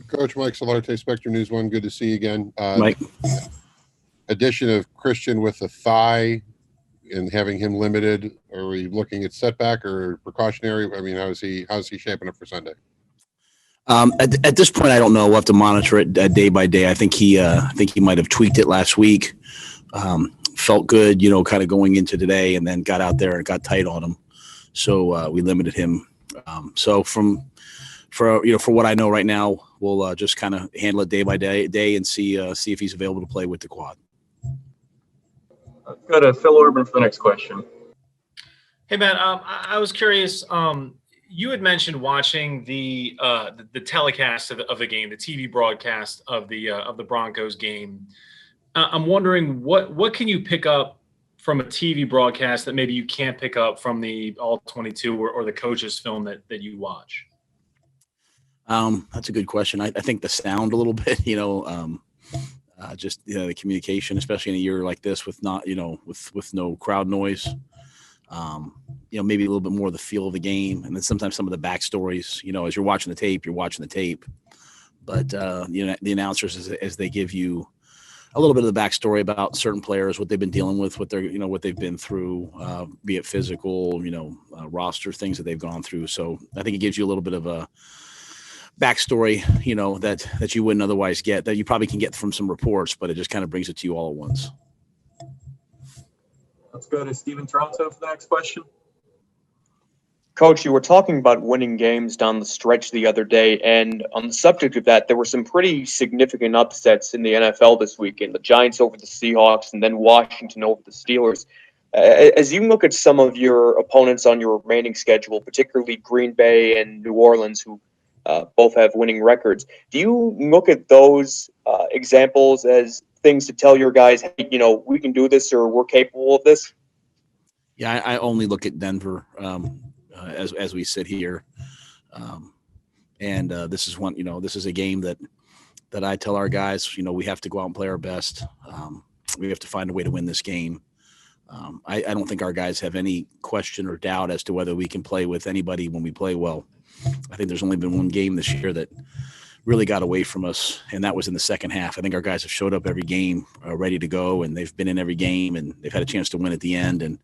Coach Mike Solarte, Spectrum News 1. Good to see you again. Mike. Addition of Christian with a thigh and having him limited. Are we looking at setback or precautionary? I mean, how's he shaping up for Sunday? At this point, I don't know. We'll have to monitor it day by day. I think he might have tweaked it last week. Felt good, kind of going into today, and then got out there and got tight on him. So we limited him. So for what I know right now, we'll just kind of handle it day by day and see if he's available to play with the quad. Let's go to Phil Orban for the next question. Hey, Matt, I was curious. You had mentioned watching the telecast of the game, the TV broadcast of the Broncos game. I'm wondering what can you pick up from a TV broadcast that maybe you can't pick up from the All 22 or the coaches' film that you watch? That's a good question. I think the sound a little bit, just the communication, especially in a year like this with not, with no crowd noise. Maybe a little bit more of the feel of the game, and then sometimes some of the backstories. As you're watching the tape. But the announcers, as they give you a little bit of the backstory about certain players, what they've been dealing with, what they've been through, be it physical, roster things that they've gone through. So I think it gives you a little bit of a backstory, that you wouldn't otherwise get, that you probably can get from some reports, but it just kind of brings it to you all at once. Let's go to Steven Toronto for the next question. Coach, you were talking about winning games down the stretch the other day, and on the subject of that, there were some pretty significant upsets in the NFL this weekend. The Giants over the Seahawks, and then Washington over the Steelers. As you look at some of your opponents on your remaining schedule, particularly Green Bay and New Orleans, who both have winning records, do you look at those examples as things to tell your guys, hey, we can do this, or we're capable of this? Yeah, I only look at Denver as we sit here, and this is one. This is a game that I tell our guys, we have to go out and play our best. We have to find a way to win this game. I don't think our guys have any question or doubt as to whether we can play with anybody when we play well. I think there's only been one game this year that really got away from us, and that was in the second half. I think our guys have showed up every game ready to go, and they've been in every game, and they've had a chance to win at the end. And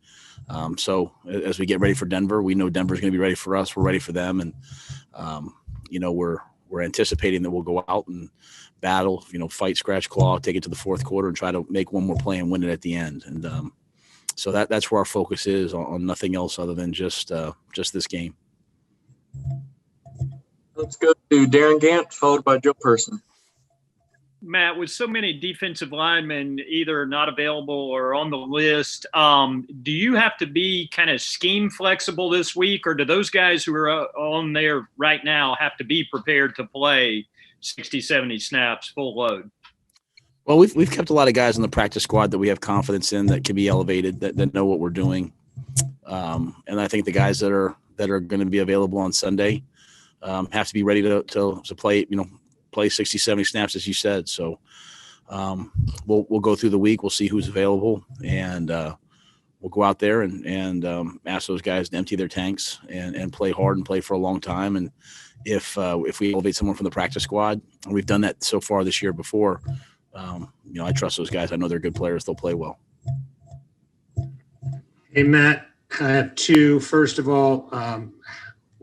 so as we get ready for Denver, we know Denver's going to be ready for us. We're ready for them, and we're anticipating that we'll go out and battle, fight, scratch, claw, take it to the fourth quarter, and try to make one more play and win it at the end. And so that's where our focus is, on nothing else other than just this game. Let's go to Darren Gant, followed by Joe Person. Matt, with so many defensive linemen either not available or on the list, do you have to be kind of scheme flexible this week, or do those guys who are on there right now have to be prepared to play 60, 70 snaps full load? Well, we've kept a lot of guys on the practice squad that we have confidence in, that can be elevated, that know what we're doing. And I think the guys that are going to be available on Sunday have to be ready to play, play 60, 70 snaps, as you said. So we'll go through the week. We'll see who's available, and we'll go out there and ask those guys to empty their tanks and play hard and play for a long time. And if we elevate someone from the practice squad, and we've done that so far this year before, I trust those guys. I know they're good players. They'll play well. Hey, Matt, I have two. First of all,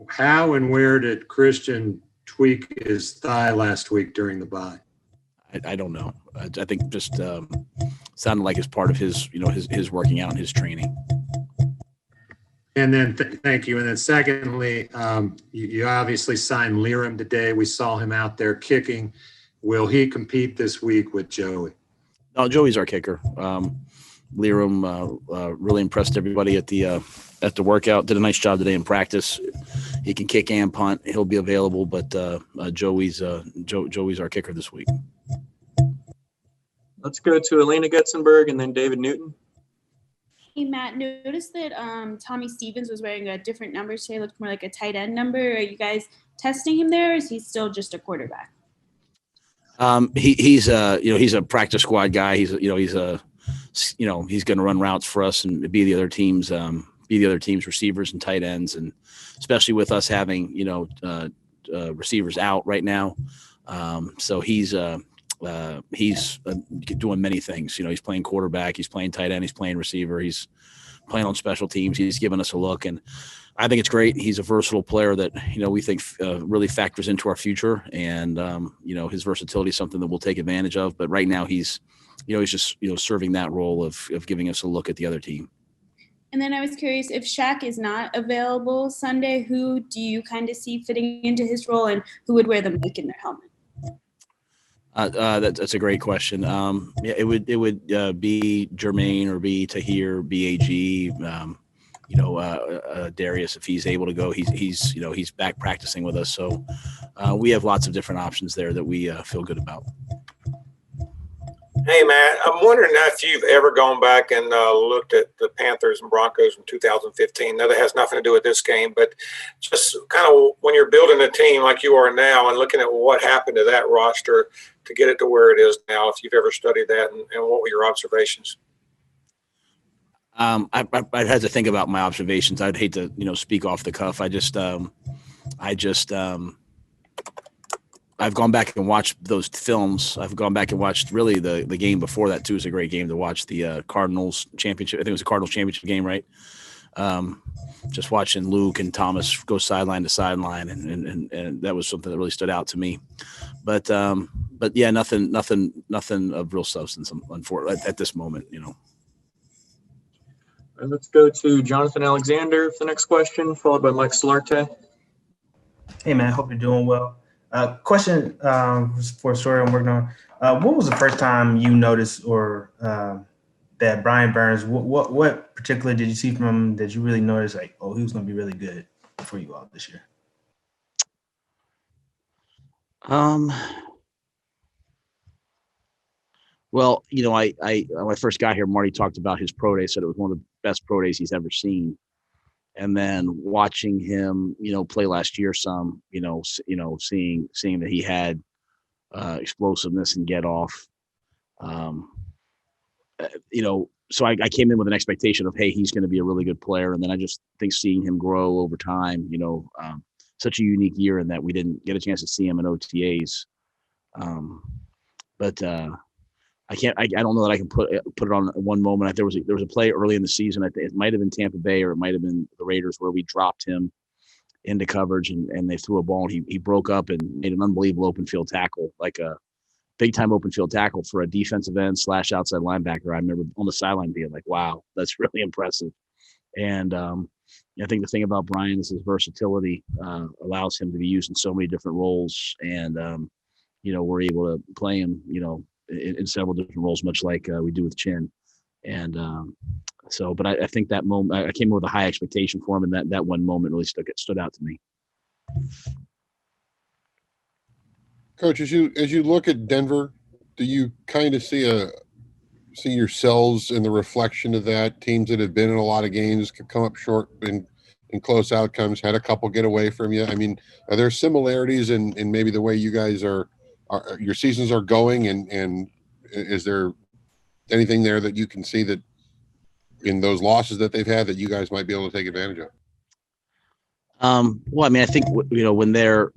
how and where did Christian tweak his thigh last week during the bye? I don't know. I think just sounded like it's part of his, his working out and his training. And then thank you. And then secondly, you obviously signed Liram today. We saw him out there kicking. Will he compete this week with Joey? No, Joey's our kicker. Liram really impressed everybody at the workout. Did a nice job today in practice. He can kick and punt. He'll be available, but Joey's our kicker this week. Let's go to Elena Getzenberg and then David Newton. Hey, Matt, noticed that Tommy Stevens was wearing a different number today. Looked more like a tight end number. Are you guys testing him there, or is he still just a quarterback? He's a practice squad guy. He's going to run routes for us and be the other team's receivers and tight ends, and especially with us having receivers out right now, So he's doing many things. He's playing quarterback, he's playing tight end, he's playing receiver, he's playing on special teams. He's given us a look, and I think it's great. He's a versatile player that, we think really factors into our future. And, his versatility is something that we'll take advantage of. But right now he's just, serving that role of giving us a look at the other team. And then I was curious, if Shaq is not available Sunday, who do you kind of see fitting into his role, and who would wear the mic in their helmet? That's a great question. It would be Jermaine or be Tahir, BAG, Darius, if he's able to go. He's back practicing with us. So we have lots of different options there that we feel good about. Hey, Matt, I'm wondering if you've ever gone back and looked at the Panthers and Broncos in 2015. Now, that has nothing to do with this game, but just kind of when you're building a team like you are now and looking at what happened to that roster to get it to where it is now, if you've ever studied that, and what were your observations? I'd have to think about my observations. I'd hate to, speak off the cuff. I've gone back and watched those films. I've gone back and watched really the game before that too. Is a great game to watch, the Cardinals championship. I think it was a Cardinals championship game, right? Just watching Luke and Thomas go sideline to sideline, and that was something that really stood out to me. But yeah, nothing of real substance at this moment, All right, let's go to Jonathan Alexander for the next question, followed by Mike Solarte. Hey man, hope you're doing well. Question for a story I'm working on. When was the first time you noticed that Brian Burns, what particularly did you see from him that you really noticed, like, oh, he was going to be really good for you all this year? Well, I when I first got here, Marty talked about his pro day, said it was one of the best pro days he's ever seen. And then watching him, play last year some, seeing that he had explosiveness and get off, so I came in with an expectation of, hey, he's going to be a really good player. And then I just think seeing him grow over time, such a unique year in that we didn't get a chance to see him in OTAs. But I don't know that I can put it on one moment. There was a play early in the season. It might have been Tampa Bay or it might have been the Raiders where we dropped him into coverage and they threw a ball and he broke up and made an unbelievable open field tackle, like a big time open field tackle for a defensive end / outside linebacker. I remember on the sideline being like, wow, that's really impressive. And I think the thing about Brian is his versatility allows him to be used in so many different roles. And, we're able to play him, in several different roles, much like we do with Chin. And but I think that moment, I came in with a high expectation for him, and that one moment really stood out to me. Coach, as you look at Denver, do you kind of see yourselves in the reflection of that? Teams that have been in a lot of games could come up short in close outcomes, had a couple get away from you. I mean, are there similarities in maybe the way you guys are your seasons are going, and is there anything there that you can see that in those losses that they've had that you guys might be able to take advantage of? Well, I mean, I think when they're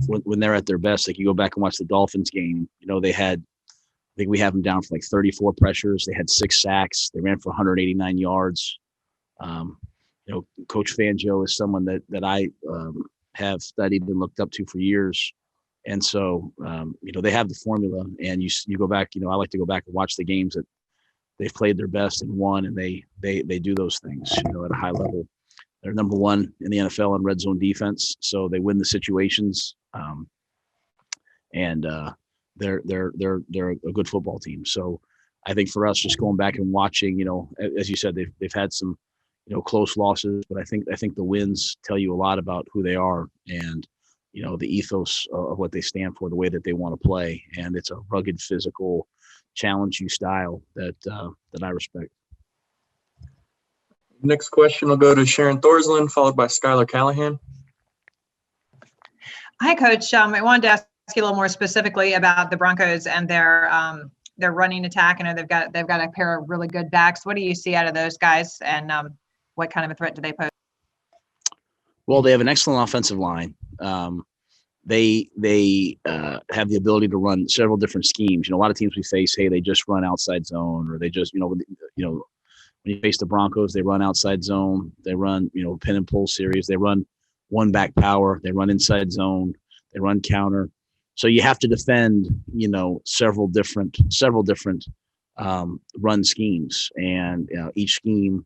at their best, like you go back and watch the Dolphins game, they had, I think we have them down for like 34 pressures. They had 6 sacks. They ran for 189 yards. Coach Fangio is someone that I have studied and looked up to for years. And so, they have the formula, and you go back, I like to go back and watch the games that they've played their best and won, and they do those things, at a high level. They're number 1 in the NFL in red zone defense. So they win the situations. And they're a good football team. So I think for us, just going back and watching, as you said, they've had some, close losses, but I think the wins tell you a lot about who they are and, the ethos of what they stand for, the way that they want to play. And it's a rugged, physical, challenge you style that I respect. Next question will go to Sharon Thorsland, followed by Skylar Callahan. Hi, Coach. I wanted to ask you a little more specifically about the Broncos and their running attack. I know they've got a pair of really good backs. What do you see out of those guys, and what kind of a threat do they pose? Well, they have an excellent offensive line. they have the ability to run several different schemes. A lot of teams we face, hey, they just run outside zone, or they just, when you face the Broncos, they run outside zone, they run, pin and pull series, they run one back power, they run inside zone, they run counter. So you have to defend, several different run schemes, and each scheme,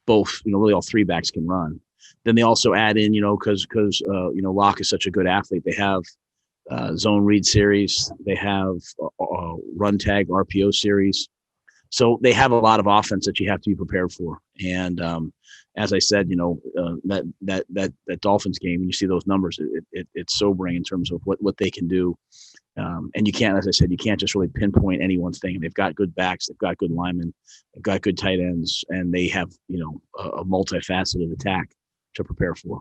both, really all three backs can run. Then they also add in, because Locke is such a good athlete. They have zone read series. They have run tag RPO series. So they have a lot of offense that you have to be prepared for. And as I said, that Dolphins game, when you see those numbers, it's sobering in terms of what they can do. And you can't, as I said, you can't just really pinpoint any one thing. They've got good backs, they've got good linemen, they've got good tight ends, and they have, a multifaceted attack to prepare for.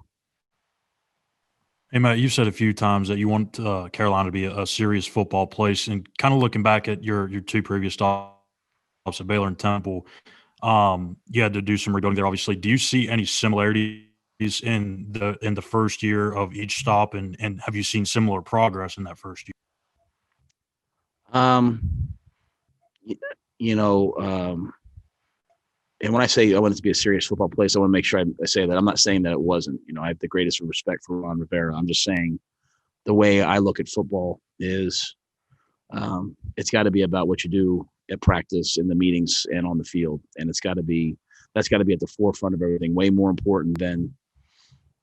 Hey, Matt, you've said a few times that you want Carolina to be a serious football place, and kind of looking back at your two previous stops at Baylor and Temple, you had to do some rebuilding there, obviously. Do you see any similarities in the first year of each stop, and have you seen similar progress in that first year? And when I say I want it to be a serious football place, I want to make sure I say that. I'm not saying that it wasn't. I have the greatest respect for Ron Rivera. I'm just saying the way I look at football is it's got to be about what you do at practice, in the meetings, and on the field. And that's got to be at the forefront of everything, way more important than,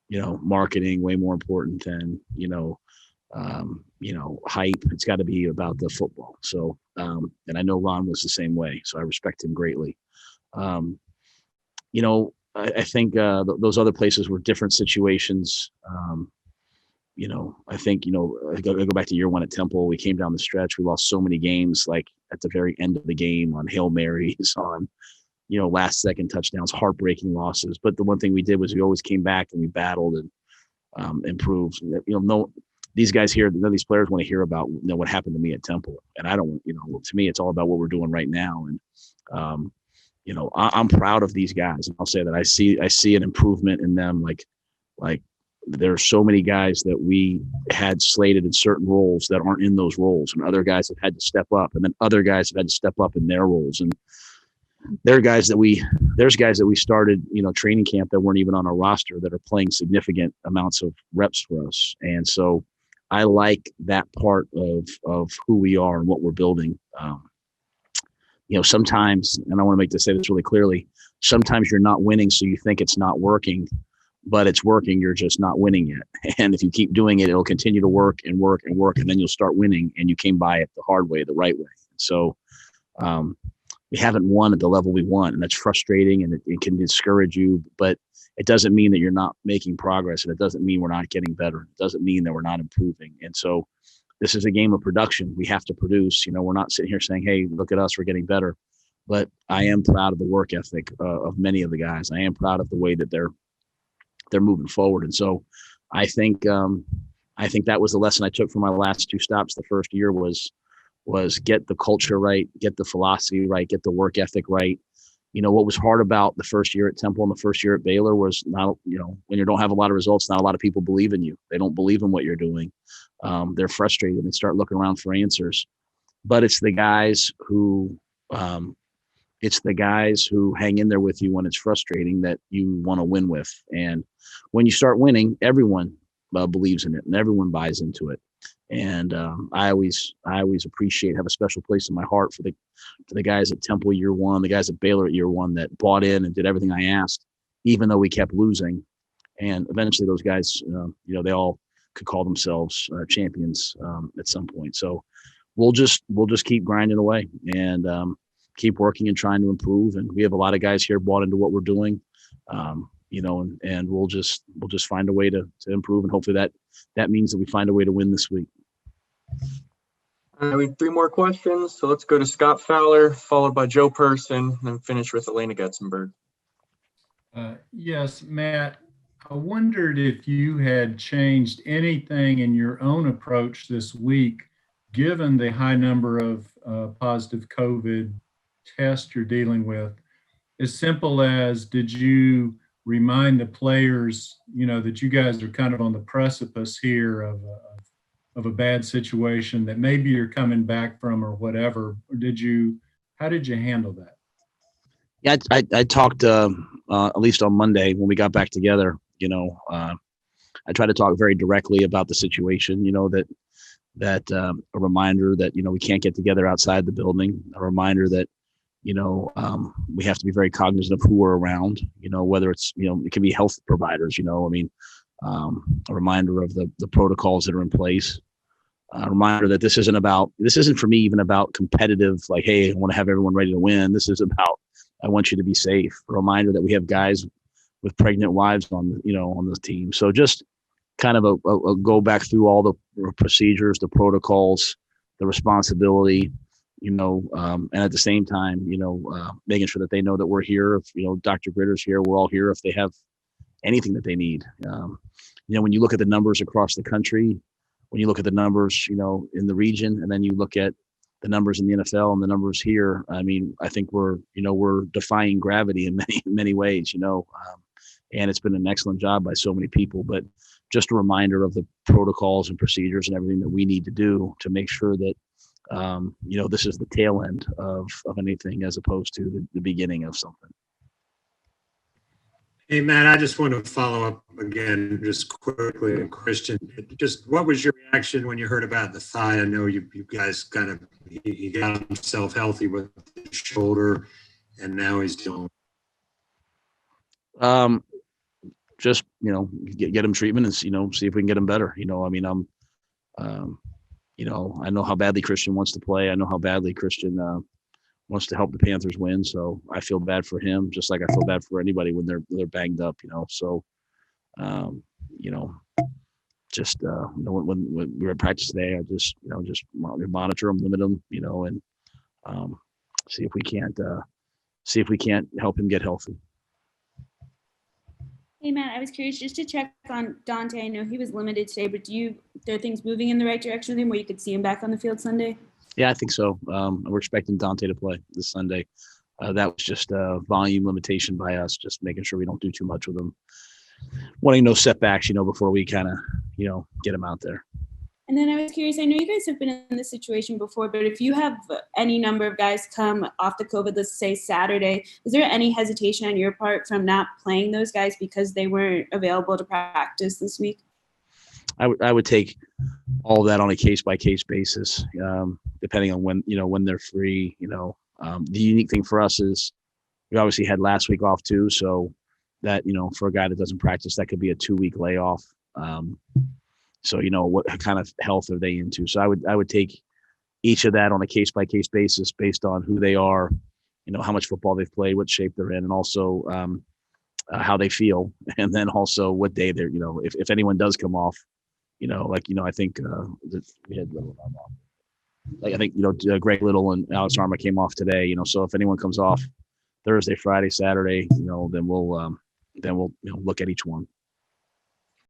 marketing, way more important than, hype. It's got to be about the football. So, and I know Ron was the same way, so I respect him greatly. I think those other places were different situations. I think, I go back to year one at Temple. We came down the stretch. We lost so many games, like at the very end of the game, on Hail Marys, on, last second touchdowns, heartbreaking losses. But the one thing we did was we always came back and we battled and improved. These guys here, none of these players want to hear about, what happened to me at Temple. And I don't, to me, it's all about what we're doing right now. And, I'm proud of these guys. And I'll say that I see an improvement in them. Like there are so many guys that we had slated in certain roles that aren't in those roles, and other guys have had to step up, and then other guys have had to step up in their roles. And there's guys that we started, training camp that weren't even on our roster that are playing significant amounts of reps for us. And so I like that part of who we are and what we're building. Sometimes, and I want to say this really clearly, sometimes you're not winning, so you think it's not working, but it's working. You're just not winning yet. And if you keep doing it, it'll continue to work and work and work, and then you'll start winning, and you came by it the hard way, the right way. So we haven't won at the level we want, and that's frustrating, and it can discourage you, but it doesn't mean that you're not making progress, and it doesn't mean we're not getting better. It doesn't mean that we're not improving. And so this is a game of production. We have to produce. We're not sitting here saying, hey, look at us, we're getting better. But I am proud of the work ethic of many of the guys. I am proud of the way that they're moving forward. And so I think that was the lesson I took from my last two stops. The first year was get the culture right, get the philosophy right, get the work ethic right. What was hard about the first year at Temple and the first year at Baylor was not, when you don't have a lot of results, not a lot of people believe in you. They don't believe in what you're doing. They're frustrated. They start looking around for answers. But it's the guys who hang in there with you when it's frustrating that you want to win with. And when you start winning, everyone believes in it and everyone buys into it. And I always have a special place in my heart for the guys at Temple year one, the guys at Baylor at year one that bought in and did everything I asked, even though we kept losing. And eventually those guys, they all could call themselves champions at some point. So we'll just keep grinding away and keep working and trying to improve. And we have a lot of guys here bought into what we're doing, and we'll just find a way to improve. And hopefully that means that we find a way to win this week. We have 3 more questions. So let's go to Scott Fowler, followed by Joe Person, and then finish with Elena Getzenberg. Yes, Matt, I wondered if you had changed anything in your own approach this week, given the high number of positive COVID tests you're dealing with. As simple as, did you remind the players, that you guys are kind of on the precipice here of a bad situation that maybe you're coming back from or whatever? Or how did you handle that? Yeah, I talked at least on Monday when we got back together. I tried to talk very directly about the situation. That a reminder that we can't get together outside the building. A reminder that we have to be very cognizant of who we're around. Whether it's it can be health providers. A reminder of the protocols that are in place. A reminder that this isn't for me even about competitive, like, hey, I want to have everyone ready to win. This is about, I want you to be safe. A reminder that we have guys with pregnant wives on the team. So just kind of a go back through all the procedures, the protocols, the responsibility, and at the same time, making sure that they know that we're here. If, Dr. Gritter's here, we're all here if they have anything that they need. When you look at the numbers across the country, when you look at the numbers, in the region, and then you look at the numbers in the NFL and the numbers here, I think we're defying gravity in many ways, and it's been an excellent job by so many people, but just a reminder of the protocols and procedures and everything that we need to do to make sure that, this is the tail end of anything as opposed to the beginning of something. Hey, Matt, I just want to follow up again, just quickly, Christian. Just what was your reaction when you heard about the thigh? I know you guys he got himself healthy with the shoulder, and now he's dealing. Just get him treatment and see if we can get him better. I know how badly Christian wants to play. I know how badly Christian wants to help the Panthers win. So I feel bad for him, just like I feel bad for anybody when they're banged up. So, when we were at practice today, I just monitor them, limit them, and see if we can't help him get healthy. Hey, Matt, I was curious just to check on Dante. I know he was limited today, but are things moving in the right direction with him where you could see him back on the field Sunday? Yeah, I think so. We're expecting Dante to play this Sunday. That was just a volume limitation by us, just making sure we don't do too much with him. Wanting no setbacks, before we kind of, get him out there. And then I was curious, I know you guys have been in this situation before, but if you have any number of guys come off the COVID, let's say Saturday, is there any hesitation on your part from not playing those guys because they weren't available to practice this week? I would take all of that on a case-by-case basis, depending on when they're free. The unique thing for us is we obviously had last week off too, so that, for a guy that doesn't practice, that could be a 2-week layoff. So, what kind of health are they into? So I would take each of that on a case-by-case basis based on who they are, how much football they've played, what shape they're in, and also how they feel. And then also what day they're, if anyone does come off, I think we had, I think, Greg Little and Alex Arma came off today, so if anyone comes off Thursday, Friday, Saturday, then we'll look at each one.